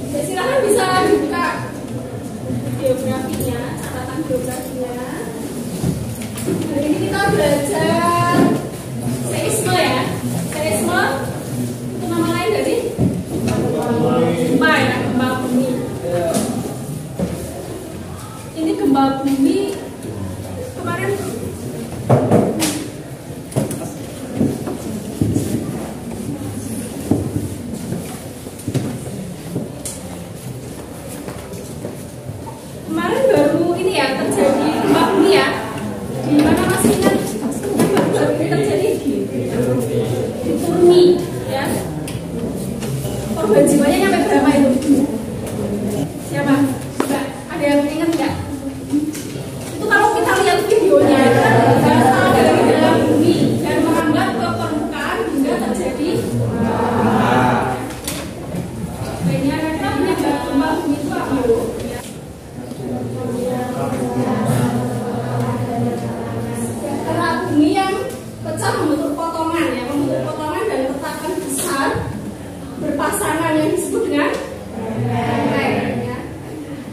Ya, silahkan bisa dibuka geografinya, catatan geografinya. Hari ini kita belajar seisme ya. Seisme itu nama lain dari gempa ya, gempa bumi. Ini gempa bumi kemarin baru ini ya terjadi gempa bumi ya. Di mana masih ingat? Baru ini terjadi di Turki ya. Korban jiwanya sampai berapa itu? Siapa? Enggak, ada yang ingat nggak? Itu kalau kita lihat videonya itu kan berasal dari dalam bumi dan merambat ke permukaan hingga terjadi penyebab gempa bumi itu apa? Karena bumi yang pecah membentuk potongan ya, membentuk potongan dan retakan besar berpasangan yang disebut dengan lempeng ya.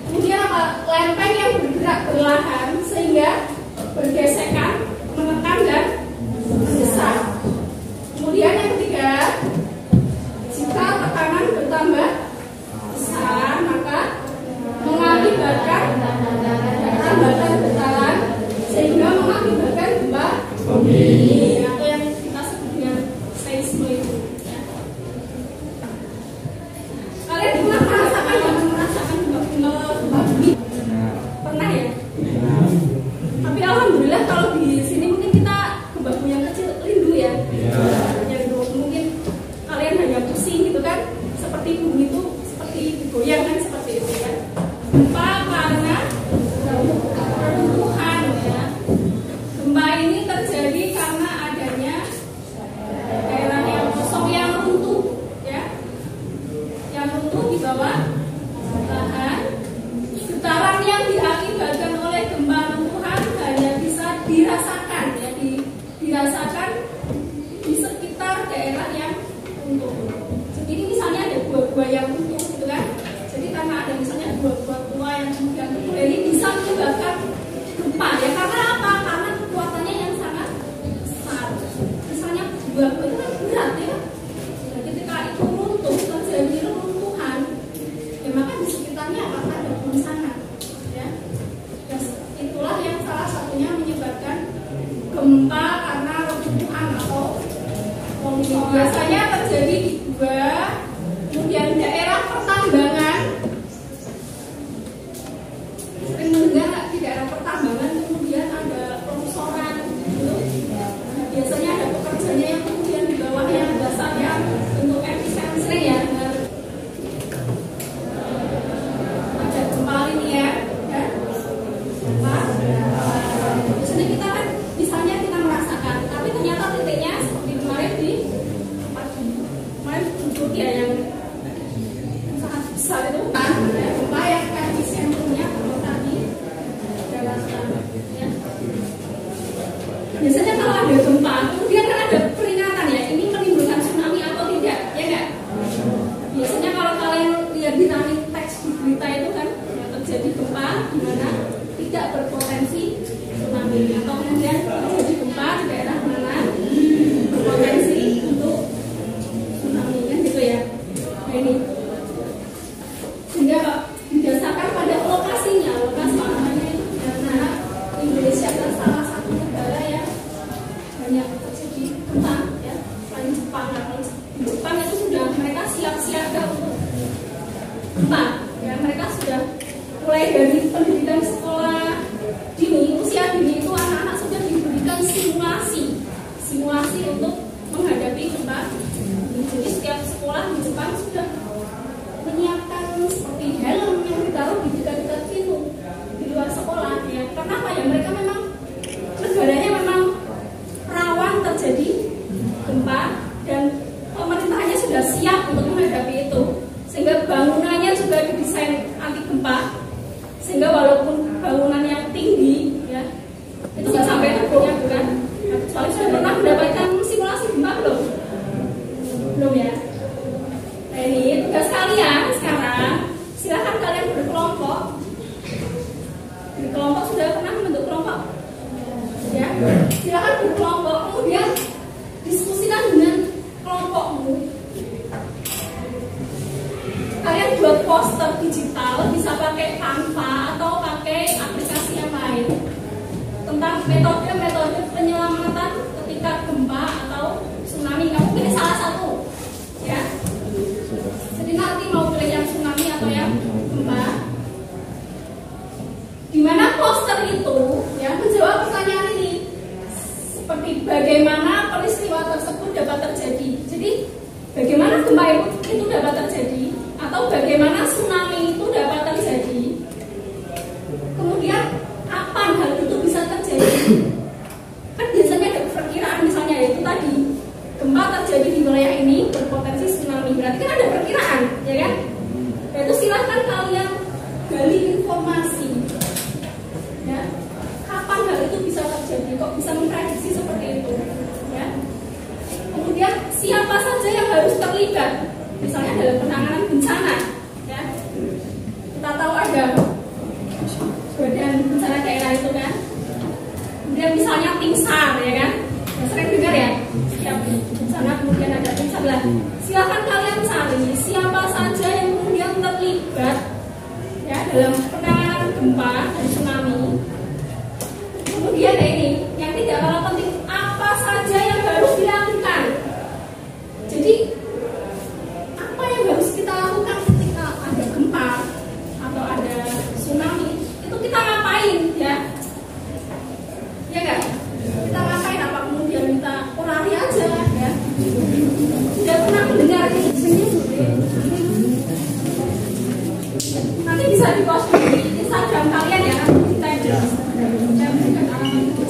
Kemudian apa? Lempeng yang bergerak perlahan sehingga bergesekan, menekan dan membesar. Kemudian yang ketiga, jika tekanan bertambah besar maka mengakibatkan hambatan getaran sehingga mengakibatkan gempa bumi atau yang kita sebut dengan seisme itu ya. Kalian pernah merasakan gempa bumi? Pernah ya? Tapi alhamdulillah kalau di sini mungkin kita gempa bumi yang kecil rindu ya. Yang mungkin kalian hanya pusing gitu kan, seperti bumi itu seperti digoyang kan, seperti itu ya. Gempa karena reruntuhan ya. Gempa ini terjadi karena adanya daerah yang kosong yang runtuh ya, yang runtuh di bawah lahan. Getaran yang diakibatkan oleh gempa runtuhan hanya bisa dirasakan ya, dirasakan di sekitar daerah yang runtuh. Jadi ini misalnya ada gua-gua yang runtuh gitu kan. Jadi karena ada misalnya gua-gua tua yang kemudian runtuh, ini bisa menyebabkan gempa ya. Karena apa? Karena kekuatannya yang sangat besar. Misalnya gua-gua itu kan berat ya. Nah, ketika itu runtuh, terjadi reruntuhan, ya maka di sekitarnya akan ada guncangan ya. Dan itulah yang salah satunya menyebabkan gempa karena reruntuhan atau longsor. Biasanya terjadi di gua, kemudian daerah pertambangan. Sering mendengar nggak di daerah pertambangan kemudian ada longsoran gitu. Nah, biasanya ada pekerjanya yang kemudian di bawahnya dasarnya bentuk epicenter ya. Ada gempa linear dan gempa. Biasanya kita kan misalnya kita merasakan, tapi ternyata titiknya seperti kemarin di Turki ya, yang sangat besar itu kan ya, gempa yang epicentrumnya berada di daratan ya. Biasanya kalau ada gempa kemudian kan ada peringatan ya, ini menimbulkan tsunami atau tidak ya enggak? Biasanya kalau kalian lihat di running text di berita itu kan ya, terjadi gempa di mana tidak berpotensi tsunami atau kemudian terjadi gempa di daerah mana berpotensi untuk tsunami kan gitu ya. Nah, ini sehingga didasarkan pada lokasinya, lokasi namanya itu karena Indonesia adalah salah satu negara yang banyak terjadi gempa ya, selain Jepang. Di Jepang itu sudah mereka siap-siap untuk gempa ya, mereka sudah mulai dari pendidikan sekolah dini, usia dini itu anak-anak sudah diberikan simulasi untuk menghadapi gempa. Jadi setiap sekolah di Jepang sudah menyiapkan seperti helm yang ditaruh di dekat-dekat pintu di luar sekolah ya. Kenapa ya? Mereka memang negaranya memang rawan terjadi gempa dan pemerintahnya sudah siap untuk menghadapi itu, sehingga bangunannya juga didesain anti gempa, sehingga walaupun bangunan yang tinggi ya itu nggak sampai teboknya bukan. Kecuali sudah pernah mendapatkan simulasi gempa belum ya? Nah, ini tugas kalian sekarang poster digital, bisa pakai Canva atau pakai aplikasi yang lain tentang metode-metode penyelamatan ketika gempa atau tsunami. Kamu pilih salah satu, ya. Jadi nanti mau pilih yang tsunami atau yang gempa. Di mana poster itu ya menjawab pertanyaan ini, seperti bagaimana peristiwa tersebut dapat terjadi. Jadi bagaimana gempa itu dapat terjadi, atau bagaimana tsunami itu dapat terjadi. Kemudian kapan hal itu bisa terjadi? Kan biasanya ada perkiraan, misalnya itu tadi gempa terjadi di wilayah ini berpotensi tsunami, berarti kan ada perkiraan, ya kan? Itu silahkan kalian gali informasi, ya. Kapan hal itu bisa terjadi? Kok bisa memprediksi seperti itu, ya? Kemudian siapa saja yang harus terlibat, misalnya dalam penanganan bencana, ya. Kita tahu ada badan bencana daerah itu kan. Kemudian misalnya tim SAR, ya kan? Ya, sering dengar ya, setiap bencana kemudian ada tim SAR lah. Silakan kalian cari siapa saja yang kemudian terlibat, ya, dalam penanganan gempa dan tsunami. Kemudian ini yang tidak kalah penting, apa saja yang harus dilakukan. Jadi apa yang harus kita lakukan ketika ada gempa atau ada tsunami, itu kita ngapain, ya? Ya enggak? Kita ngapain? Apa kemudian kita lari aja, ya? Tidak pernah mendengar ini nanti bisa di-post di Instagram kalian, ya. Kita berikan alamat itu.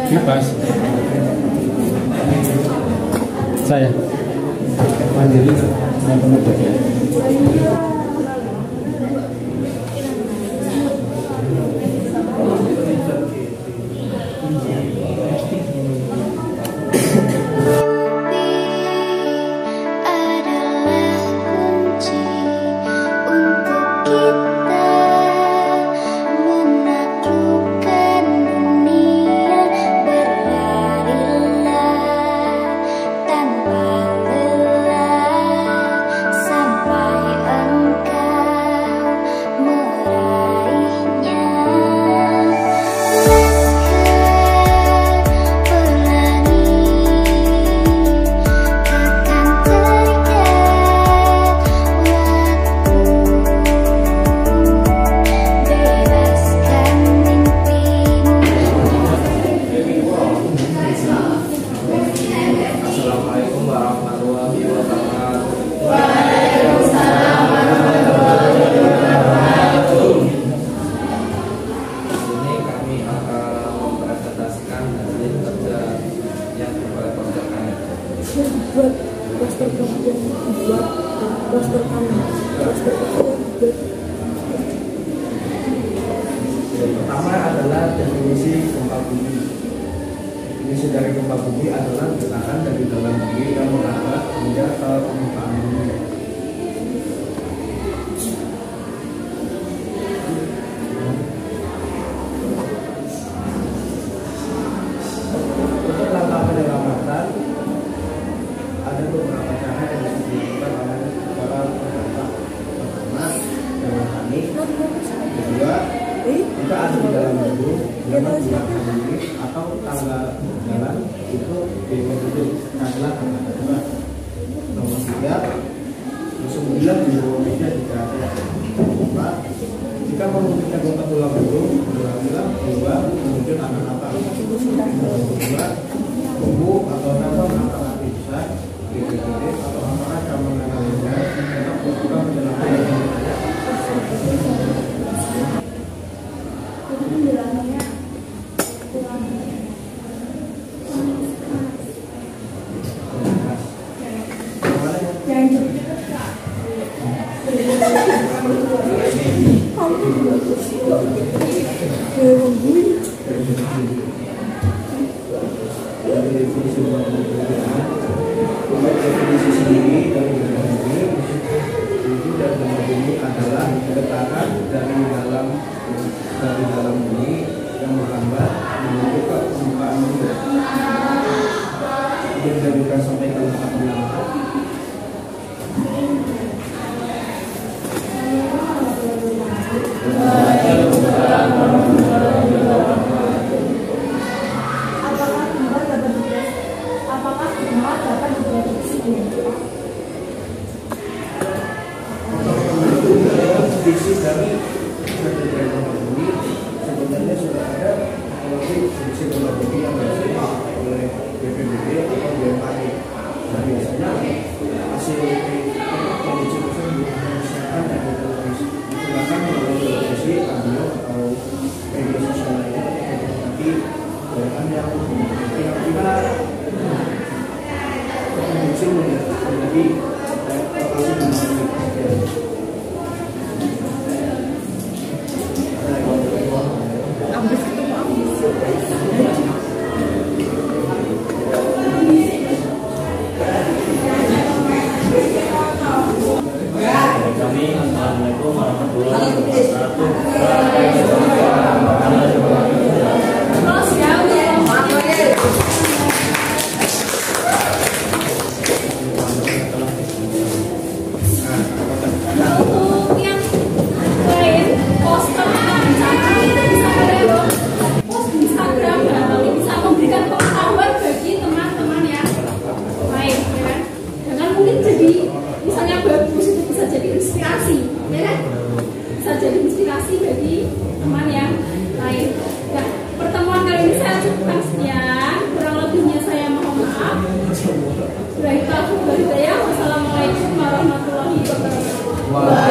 Kipas saya mandiri yang penutup ya. Pertama adalah definisi gempa bumi. Definisi dari gempa bumi adalah getaran dari dalam bumi yang mengarah hingga ke permukaan bumi. Untuk langkah penyelamatan ada beberapa cara yang bisa dilakukan oleh para terdampak. Pertama, jangan panik. Kedua, jika ada di dalam gedung, jangan gunakan lift atau tangga jalan itu diikuti adalah tangga darurat. Nomor 3, sembilan di bawah meja jika ada. 4, Jika memungkinkan bapak tulang dulu, bilang dua, kemudian anak-anak dua, buku atau apa bisa DPD atau apa kamu mengenalinya, tetap berkurang menjelaskan. Definisi sendiri dari ini adalah getaran dari dalam bumi yang merambat menuju ke permukaan bumi. Ini dijadikan sampai ke tempat yang prediksi dari bumi sebenarnya sudah ada melalui prediksi bumi yang dilakukan oleh BPBD atau BMKG. Nah, biasanya hasil prediksi tersebut misalkan dari digunakan melalui televisi, radio atau media sosial lainnya, tapi bahan yang kira-kira prediksi menjadi lokasi bumi. Assalamualaikum warahmatullahi wabarakatuh. Untuk yang lain, poster rencana itu bisa post di Instagram, nanti bisa memberikan pengetahuan bagi teman-teman yang lain, ya kan? Dengan mungkin jadi misalnya bagus itu bisa jadi inspirasi, ya kan? Bisa jadi inspirasi bagi teman yang lain. Nah, pertemuan kali ini saya cukupkan sekian. Kurang lebihnya saya mohon maaf. Wassalamualaikum warahmatullahi wabarakatuh.